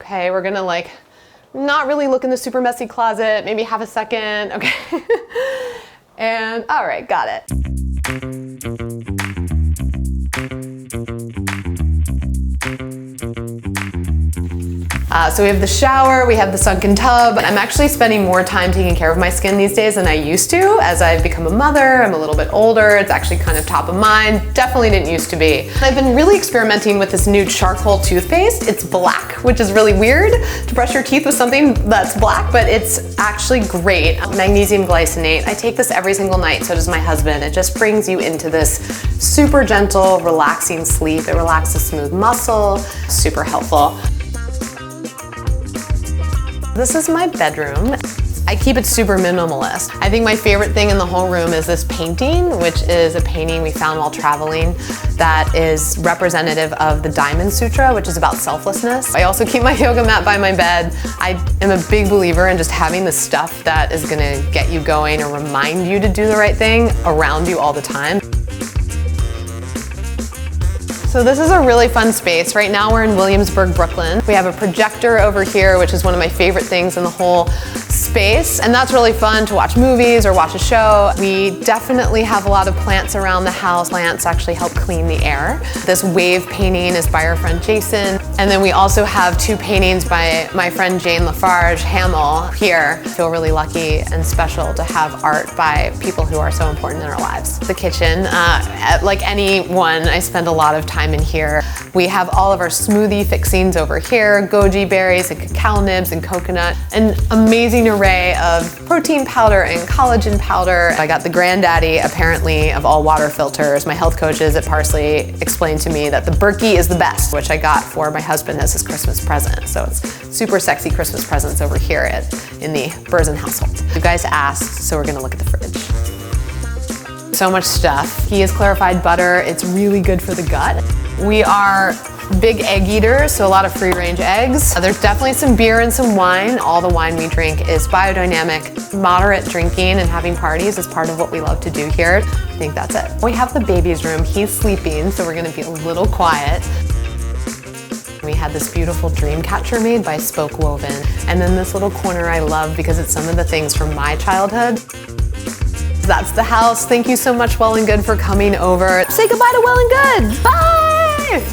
Okay, we're gonna like, not really look in the super messy closet, maybe have a second, okay. And all right, got it. So we have the shower, we have the sunken tub. I'm actually spending more time taking care of my skin these days than I used to. As I've become a mother, I'm a little bit older, it's actually kind of top of mind. Definitely didn't used to be. I've been really experimenting with this new charcoal toothpaste. It's black, which is really weird to brush your teeth with something that's black, but it's actually great. Magnesium glycinate. I take this every single night, so does my husband. It just brings you into this super gentle, relaxing sleep. It relaxes smooth muscle, super helpful. This is my bedroom. I keep it super minimalist. I think my favorite thing in the whole room is this painting, which is a painting we found while traveling that is representative of the Diamond Sutra, which is about selflessness. I also keep my yoga mat by my bed. I am a big believer in just having the stuff that is gonna get you going or remind you to do the right thing around you all the time. So this is a really fun space. Right now we're in Williamsburg, Brooklyn. We have a projector over here, which is one of my favorite things in the whole space. And that's really fun to watch movies or watch a show. We definitely have a lot of plants around the house. Plants actually help clean the air. This wave painting is by our friend Jason. And then we also have two paintings by my friend Jane Lafarge Hamill here. I feel really lucky and special to have art by people who are so important in our lives. The kitchen, like anyone, I spend a lot of time in here. We have all of our smoothie fixings over here, goji berries and cacao nibs and coconut. An amazing array of protein powder and collagen powder. I got the granddaddy, apparently, of all water filters. My health coaches at Parsley explained to me that the Berkey is the best, which I got for my husband as his Christmas present. So it's super sexy Christmas presents over here in the Berzin household. You guys asked, so we're gonna look at the fridge. So much stuff. He has clarified butter. It's really good for the gut. We are big egg eaters, so a lot of free-range eggs. There's definitely some beer and some wine. All the wine we drink is biodynamic. Moderate drinking and having parties is part of what we love to do here. I think that's it. We have the baby's room. He's sleeping, so we're gonna be a little quiet. We had this beautiful Dreamcatcher made by Spoke Woven. And then this little corner I love because it's some of the things from my childhood. That's the house. Thank you so much, Well+Good, for coming over. Say goodbye to Well+Good. Bye!